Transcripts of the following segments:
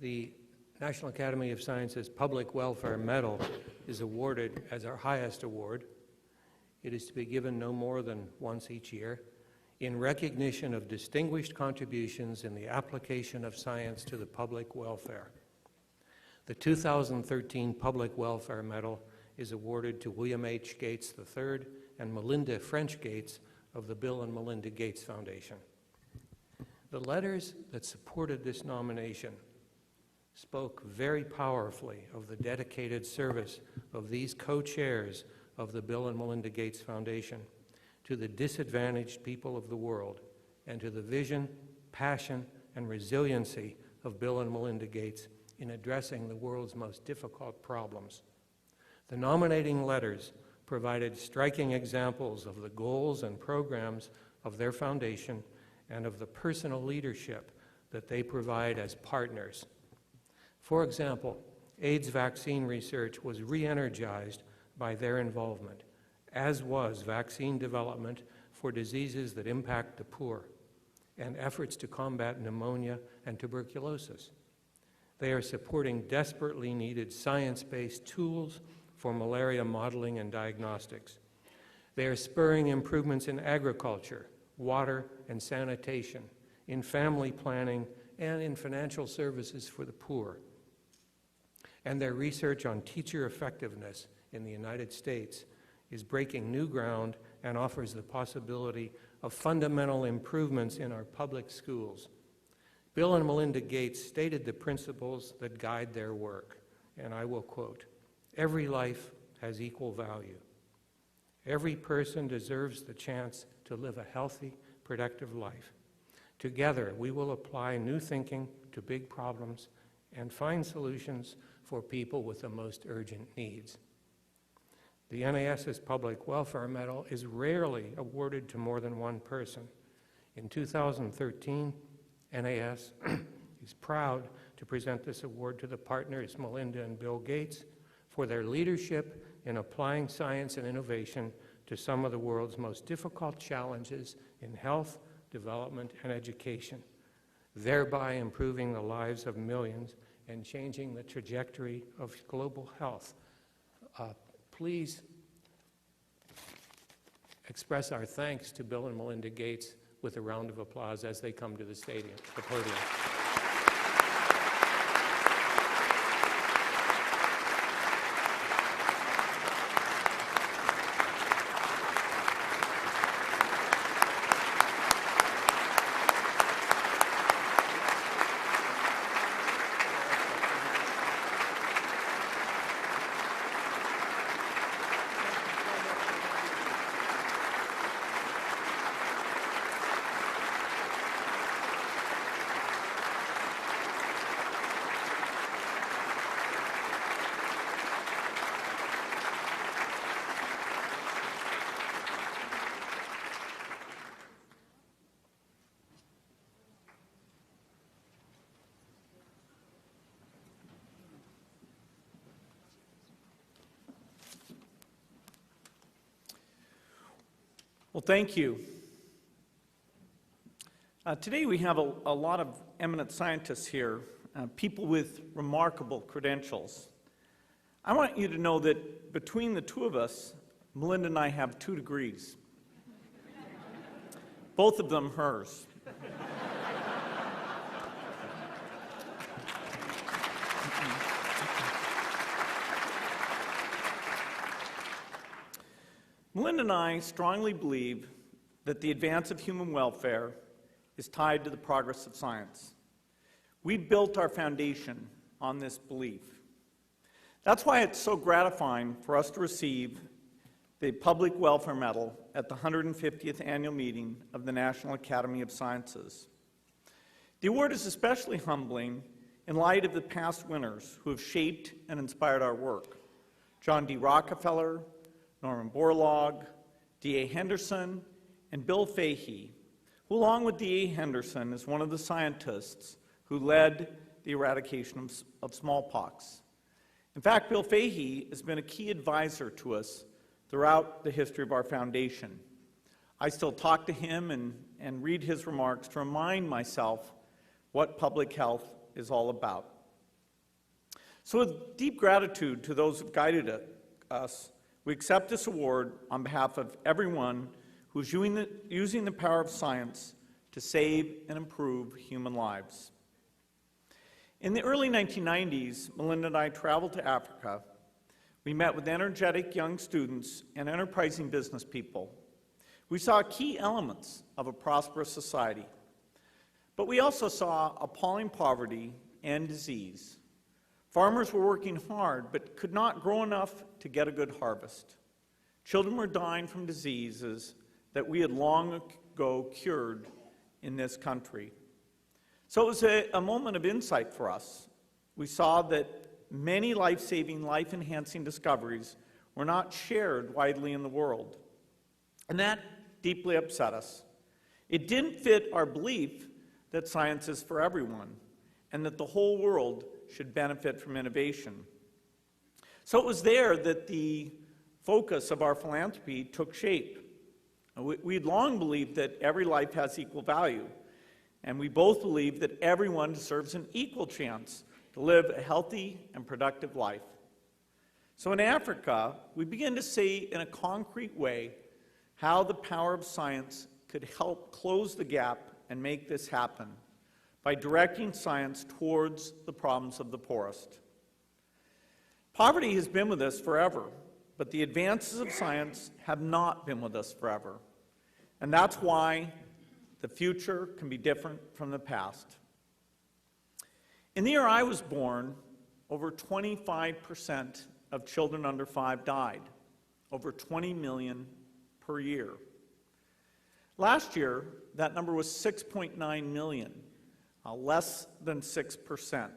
The National Academy of Sciences Public Welfare Medal is awarded as our highest award. It is to be given no more than once each year in recognition of distinguished contributions in the application of science to the public welfare. The 2013 Public Welfare Medal is awarded to William H. Gates III and Melinda French Gates of the Bill and Melinda Gates Foundation. The letters that supported this nomination spoke very powerfully of the dedicated service of these co-chairs of the Bill and Melinda Gates Foundation to the disadvantaged people of the world and to the vision, passion, and resiliency of Bill and Melinda Gates in addressing the world's most difficult problems. The nominating letters provided striking examples of the goals and programs of their foundation and of the personal leadership that they provide as partners. For example, AIDS vaccine research was re-energized by their involvement, as was vaccine development for diseases that impact the poor and efforts to combat pneumonia and tuberculosis. They are supporting desperately needed science-based tools for malaria modeling and diagnostics. They are spurring improvements in agriculture, water and sanitation, in family planning, and in financial services for the poor. And their research on teacher effectiveness in the United States is breaking new ground and offers the possibility of fundamental improvements in our public schools. Bill and Melinda Gates stated the principles that guide their work, and I will quote, "Every life has equal value. Every person deserves the chance to live a healthy, productive life. Together, we will apply new thinking to big problems and find solutions for people with the most urgent needs." The NAS's Public Welfare Medal is rarely awarded to more than one person. In 2013, NAS is proud to present this award to the partners Melinda and Bill Gates for their leadership in applying science and innovation to some of the world's most difficult challenges in health, development, and education, thereby improving the lives of millions and changing the trajectory of global health. Please express our thanks to Bill and Melinda Gates with a round of applause as they come to the podium. Well, thank you. Today we have a lot of eminent scientists here, people with remarkable credentials. I want you to know that between the two of us, Melinda and I have 2 degrees. Both of them hers. Melinda and I strongly believe that the advance of human welfare is tied to the progress of science. We built our foundation on this belief. That's why it's so gratifying for us to receive the Public Welfare Medal at the 150th annual meeting of the National Academy of Sciences. The award is especially humbling in light of the past winners who have shaped and inspired our work. John D. Rockefeller, Norman Borlaug, D.A. Henderson, and Bill Fahey, who along with D.A. Henderson is one of the scientists who led the eradication of smallpox. In fact, Bill Fahey has been a key advisor to us throughout the history of our foundation. I still talk to him and read his remarks to remind myself what public health is all about. So with deep gratitude to those who've guided us, we accept this award on behalf of everyone who's using the power of science to save and improve human lives. In the early 1990s, Melinda and I traveled to Africa. We met with energetic young students and enterprising business people. We saw key elements of a prosperous society, but we also saw appalling poverty and disease. Farmers were working hard, but could not grow enough to get a good harvest. Children were dying from diseases that we had long ago cured in this country. So it was a moment of insight for us. We saw that many life-saving, life-enhancing discoveries were not shared widely in the world. And that deeply upset us. It didn't fit our belief that science is for everyone and that the whole world should benefit from innovation. So it was there that the focus of our philanthropy took shape. We'd long believed that every life has equal value, and we both believe that everyone deserves an equal chance to live a healthy and productive life. So in Africa, we begin to see in a concrete way how the power of science could help close the gap and make this happen by directing science towards the problems of the poorest. Poverty has been with us forever, but the advances of science have not been with us forever. And that's why the future can be different from the past. In the year I was born, over 25% of children under 5 died, over 20 million per year. Last year, that number was 6.9 million, less than 6%.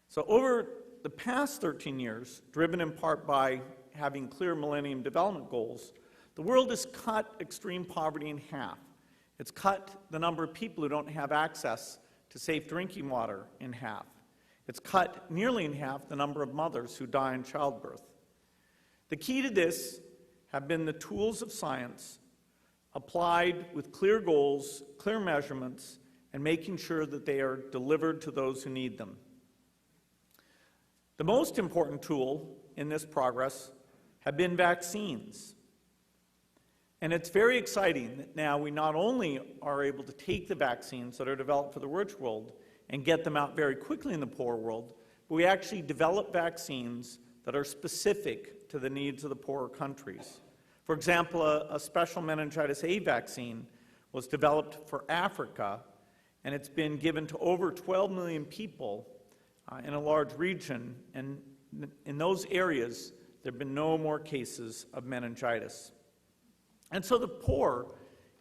So over the past 13 years, driven in part by having clear Millennium Development Goals, the world has cut extreme poverty in half. It's cut the number of people who don't have access to safe drinking water in half. It's cut nearly in half the number of mothers who die in childbirth. The key to this have been the tools of science applied with clear goals, clear measurements, and making sure that they are delivered to those who need them. The most important tool in this progress have been vaccines. And it's very exciting that now we not only are able to take the vaccines that are developed for the rich world and get them out very quickly in the poor world, but we actually develop vaccines that are specific to the needs of the poorer countries. For example, a special meningitis A vaccine was developed for Africa, and it's been given to over 12 million people in a large region, and in those areas, there have been no more cases of meningitis. And so the poor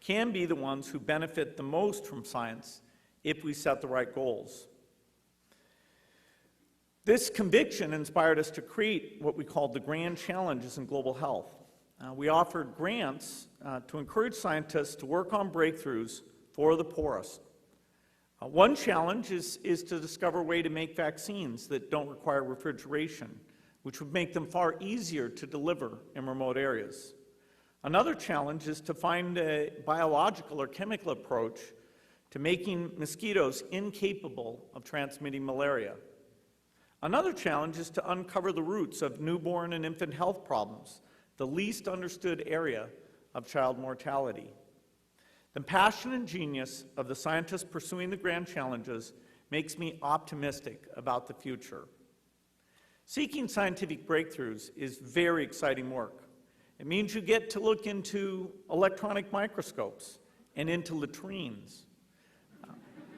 can be the ones who benefit the most from science if we set the right goals. This conviction inspired us to create what we called the Grand Challenges in Global Health. We offered grants to encourage scientists to work on breakthroughs for the poorest. One challenge is to discover a way to make vaccines that don't require refrigeration, which would make them far easier to deliver in remote areas. Another challenge is to find a biological or chemical approach to making mosquitoes incapable of transmitting malaria. Another challenge is to uncover the roots of newborn and infant health problems, the least understood area of child mortality. The passion and genius of the scientists pursuing the grand challenges makes me optimistic about the future. Seeking scientific breakthroughs is very exciting work. It means you get to look into electronic microscopes and into latrines.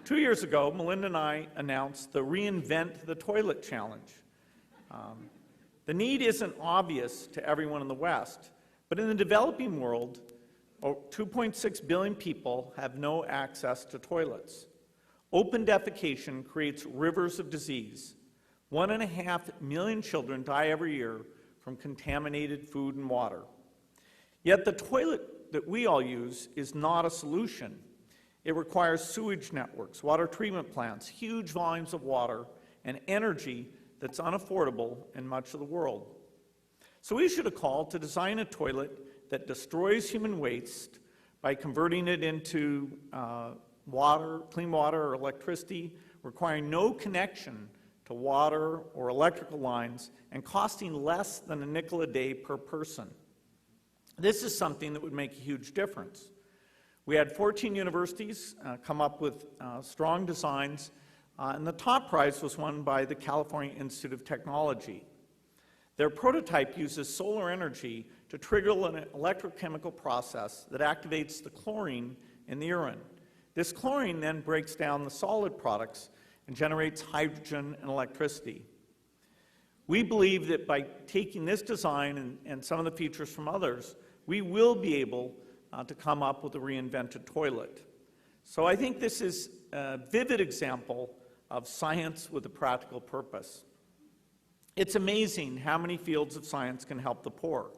2 years ago, Melinda and I announced the Reinvent the Toilet Challenge. The need isn't obvious to everyone in the West, but in the developing world, 2.6 billion people have no access to toilets. Open defecation creates rivers of disease. 1.5 million children die every year from contaminated food and water. Yet the toilet that we all use is not a solution. It requires sewage networks, water treatment plants, huge volumes of water, and energy that's unaffordable in much of the world. So we issued a call to design a toilet that destroys human waste by converting it into water, clean water or electricity, requiring no connection to water or electrical lines and costing less than a nickel a day per person. This is something that would make a huge difference. We had 14 universities come up with strong designs, and the top prize was won by the California Institute of Technology. Their prototype uses solar energy to trigger an electrochemical process that activates the chlorine in the urine. This chlorine then breaks down the solid products and generates hydrogen and electricity. We believe that by taking this design and some of the features from others, we will be able to come up with a reinvented toilet. So I think this is a vivid example of science with a practical purpose. It's amazing how many fields of science can help the poor.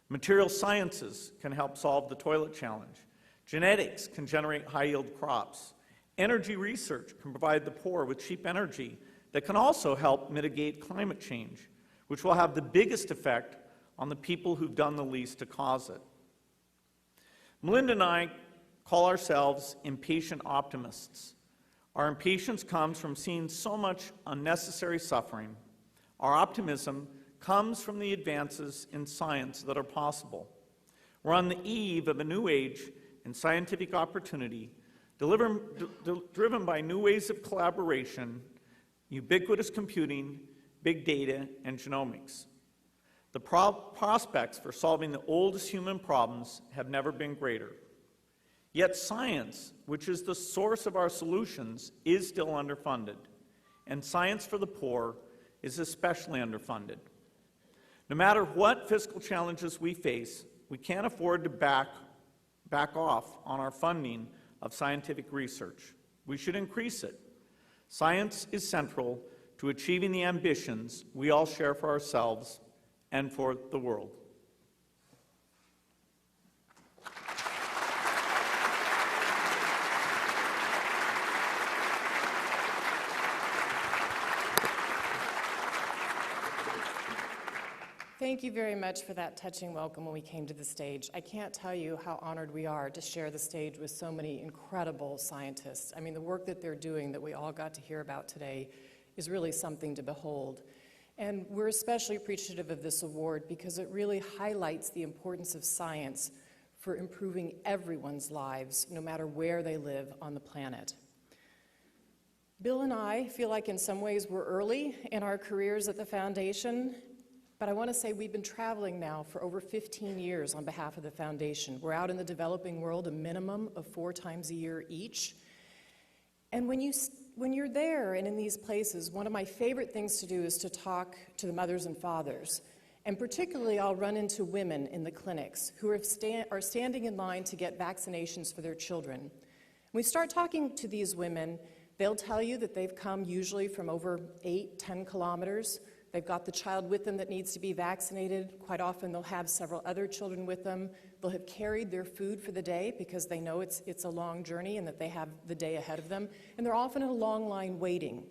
Material sciences can help solve the toilet challenge. Genetics can generate high-yield crops. Energy research can provide the poor with cheap energy that can also help mitigate climate change, which will have the biggest effect on the people who've done the least to cause it. Melinda and I call ourselves impatient optimists. Our impatience comes from seeing so much unnecessary suffering. Our optimism comes from the advances in science that are possible. We're on the eve of a new age in scientific opportunity, driven by new ways of collaboration, ubiquitous computing, big data, and genomics. The prospects for solving the oldest human problems have never been greater. Yet science, which is the source of our solutions, is still underfunded, and science for the poor is especially underfunded. No matter what fiscal challenges we face, we can't afford to back off on our funding of scientific research. We should increase it. Science is central to achieving the ambitions we all share for ourselves and for the world. Thank you very much for that touching welcome when we came to the stage. I can't tell you how honored we are to share the stage with so many incredible scientists. I mean, the work that they're doing that we all got to hear about today is really something to behold. And we're especially appreciative of this award because it really highlights the importance of science for improving everyone's lives, no matter where they live on the planet. Bill and I feel like in some ways we're early in our careers at the Foundation. But I want to say we've been traveling now for over 15 years on behalf of the Foundation. We're out in the developing world a minimum of 4 times a year each. And when you're there and in these places, one of my favorite things to do is to talk to the mothers and fathers. And particularly, I'll run into women in the clinics who are standing in line to get vaccinations for their children. When we start talking to these women, they'll tell you that they've come usually from over 8-10 kilometers. They've got the child with them that needs to be vaccinated. Quite often they'll have several other children with them. They'll have carried their food for the day because they know it's a long journey and that they have the day ahead of them. And they're often in a long line waiting.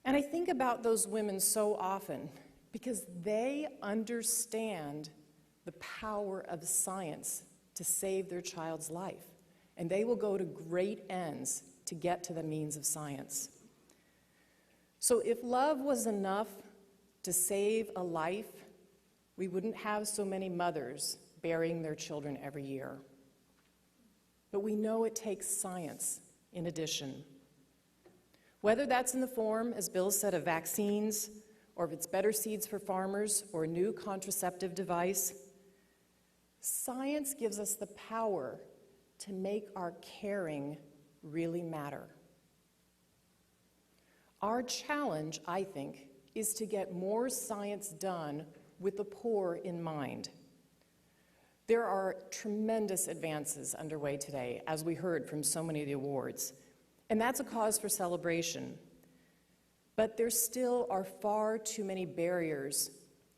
And I think about those women so often because they understand the power of science to save their child's life. And they will go to great ends to get to the means of science. So if love was enough to save a life, we wouldn't have so many mothers burying their children every year. But we know it takes science in addition. Whether that's in the form, as Bill said, of vaccines, or if it's better seeds for farmers, or a new contraceptive device, science gives us the power to make our caring really matter. Our challenge, I think, is to get more science done with the poor in mind. There are tremendous advances underway today, as we heard from so many of the awards, and that's a cause for celebration. But there still are far too many barriers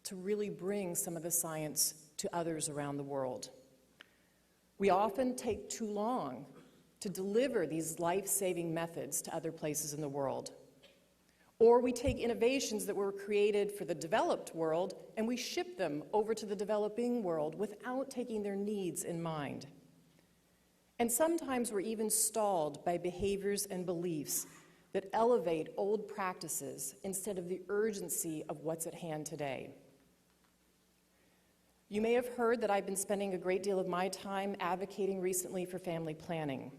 to really bring some of the science to others around the world. We often take too long to deliver these life-saving methods to other places in the world. Or we take innovations that were created for the developed world and we ship them over to the developing world without taking their needs in mind. And sometimes we're even stalled by behaviors and beliefs that elevate old practices instead of the urgency of what's at hand today. You may have heard that I've been spending a great deal of my time advocating recently for family planning.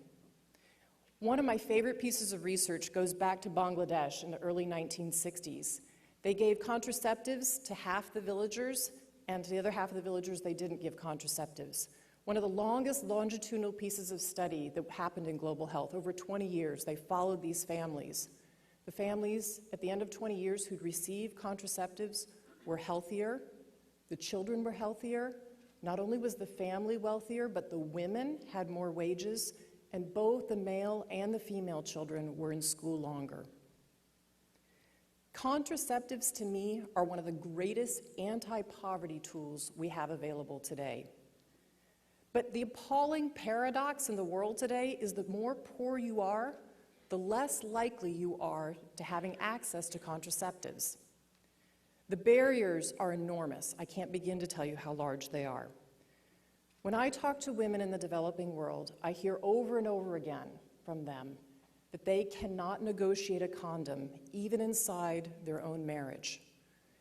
One of my favorite pieces of research goes back to Bangladesh in the early 1960s. They gave contraceptives to half the villagers, and to the other half of the villagers, they didn't give contraceptives. One of the longest longitudinal pieces of study that happened in global health. Over 20 years, they followed these families. The families, at the end of 20 years, who'd received contraceptives were healthier, the children were healthier, not only was the family wealthier, but the women had more wages, and both the male and the female children were in school longer. Contraceptives, to me, are one of the greatest anti-poverty tools we have available today. But the appalling paradox in the world today is the more poor you are, the less likely you are to having access to contraceptives. The barriers are enormous. I can't begin to tell you how large they are. When I talk to women in the developing world, I hear over and over again from them that they cannot negotiate a condom even inside their own marriage.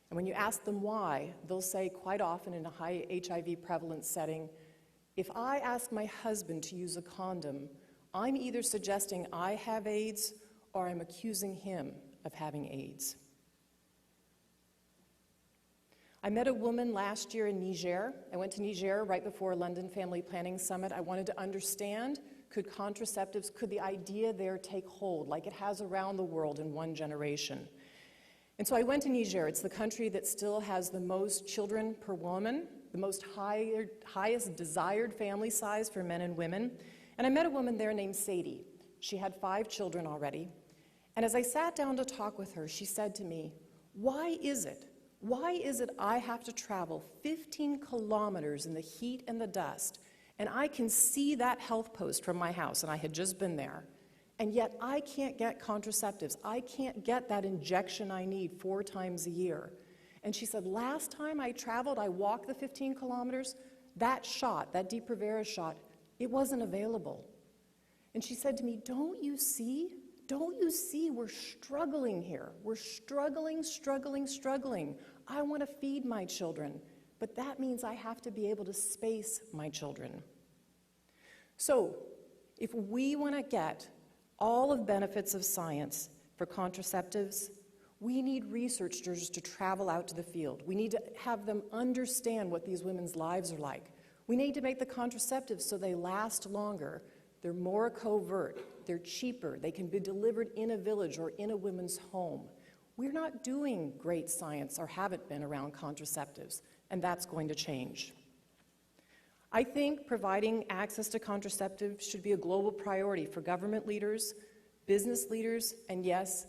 And when you ask them why, they'll say quite often in a high HIV prevalence setting, if I ask my husband to use a condom, I'm either suggesting I have AIDS or I'm accusing him of having AIDS. I met a woman last year in Niger. I went to Niger right before London Family Planning Summit. I wanted to understand, could the idea there take hold like it has around the world in one generation? And so I went to Niger. It's the country that still has the most children per woman, the most highest desired family size for men and women. And I met a woman there named Sadie. She had 5 children already. And as I sat down to talk with her, she said to me, why is it I have to travel 15 kilometers in the heat and the dust, and I can see that health post from my house, and I had just been there, and yet I can't get contraceptives. I can't get that injection I need 4 times a year. And she said, last time I traveled, I walked the 15 kilometers, that shot, that Depo-Provera shot, it wasn't available. And she said to me, don't you see we're struggling here? We're struggling. I want to feed my children, but that means I have to be able to space my children. So, if we want to get all of the benefits of science for contraceptives, we need researchers to travel out to the field. We need to have them understand what these women's lives are like. We need to make the contraceptives so they last longer. They're more covert, they're cheaper, they can be delivered in a village or in a woman's home. We're not doing great science, or haven't been, around contraceptives, and that's going to change. I think providing access to contraceptives should be a global priority for government leaders, business leaders, and yes,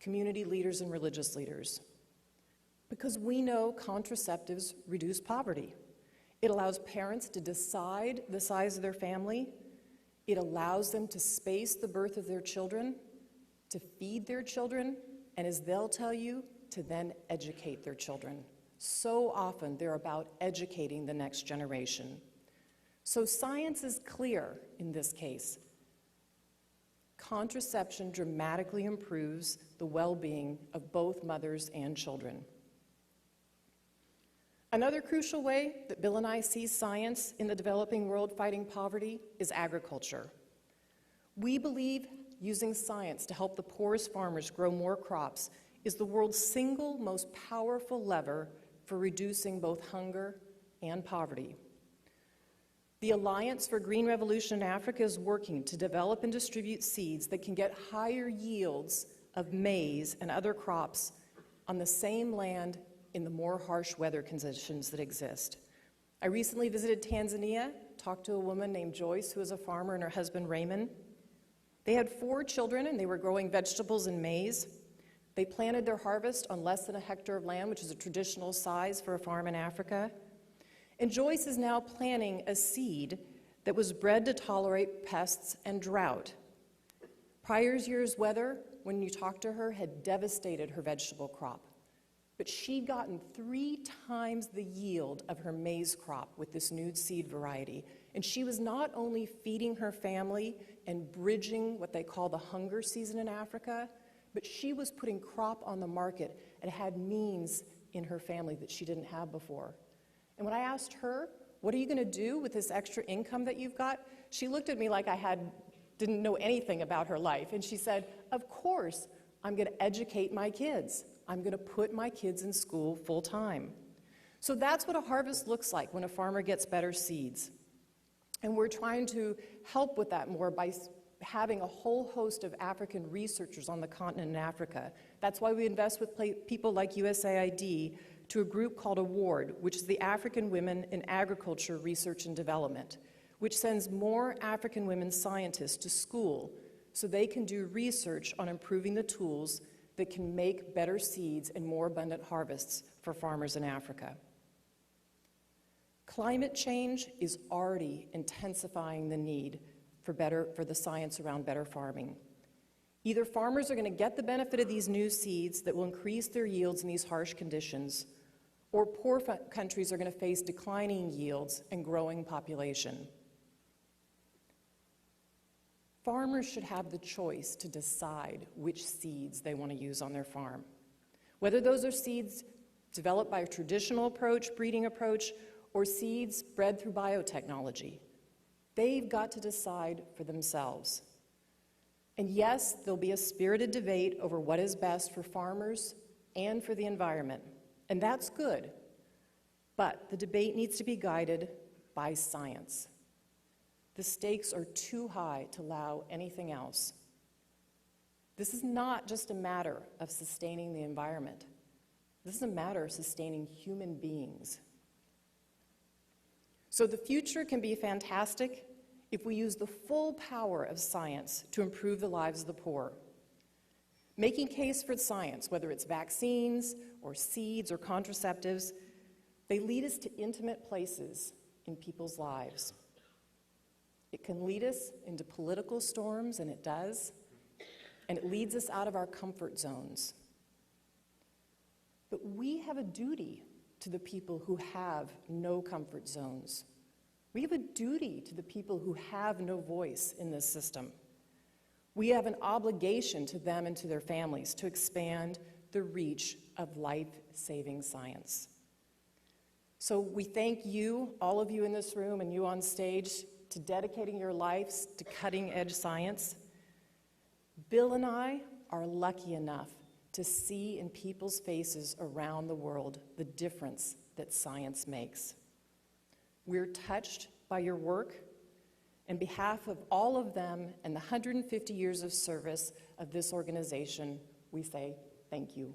community leaders and religious leaders. Because we know contraceptives reduce poverty. It allows parents to decide the size of their family. It allows them to space the birth of their children, to feed their children, and as they'll tell you, to then educate their children. So often they're about educating the next generation. So science is clear in this case. Contraception dramatically improves the well-being of both mothers and children. Another crucial way that Bill and I see science in the developing world fighting poverty is agriculture. We believe using science to help the poorest farmers grow more crops is the world's single most powerful lever for reducing both hunger and poverty. The Alliance for Green Revolution in Africa is working to develop and distribute seeds that can get higher yields of maize and other crops on the same land in the more harsh weather conditions that exist. I recently visited Tanzania, talked to a woman named Joyce who is a farmer, and her husband Raymond. They had 4 children and they were growing vegetables and maize. They planted their harvest on less than a hectare of land, which is a traditional size for a farm in Africa. And Joyce is now planting a seed that was bred to tolerate pests and drought. Prior year's weather, when you talked to her, had devastated her vegetable crop. But she'd gotten 3 times the yield of her maize crop with this new seed variety. And she was not only feeding her family and bridging what they call the hunger season in Africa, but she was putting crop on the market and had means in her family that she didn't have before. And when I asked her, what are you going to do with this extra income that you've got? She looked at me like I didn't know anything about her life. And she said, of course, I'm going to educate my kids. I'm going to put my kids in school full time. So that's what a harvest looks like when a farmer gets better seeds. And we're trying to help with that more by having a whole host of African researchers on the continent in Africa. That's why we invest with people like USAID to a group called AWARD, which is the African Women in Agriculture Research and Development, which sends more African women scientists to school so they can do research on improving the tools that can make better seeds and more abundant harvests for farmers in Africa. Climate change is already intensifying the need for the science around better farming. Either farmers are going to get the benefit of these new seeds that will increase their yields in these harsh conditions, or poor countries are going to face declining yields and growing population. Farmers should have the choice to decide which seeds they want to use on their farm. Whether those are seeds developed by a traditional approach, breeding approach, or seeds bred through biotechnology. They've got to decide for themselves. And yes, there'll be a spirited debate over what is best for farmers and for the environment, and that's good. But the debate needs to be guided by science. The stakes are too high to allow anything else. This is not just a matter of sustaining the environment. This is a matter of sustaining human beings. So the future can be fantastic if we use the full power of science to improve the lives of the poor. Making case for science, whether it's vaccines or seeds or contraceptives, they lead us to intimate places in people's lives. It can lead us into political storms, and it does, and it leads us out of our comfort zones. But we have a duty to the people who have no comfort zones. We have a duty to the people who have no voice in this system. We have an obligation to them and to their families to expand the reach of life-saving science. So we thank you, all of you in this room and you on stage, to dedicating your lives to cutting-edge science. Bill and I are lucky enough to see in people's faces around the world the difference that science makes. We're touched by your work. On behalf of all of them and the 150 years of service of this organization, we say thank you.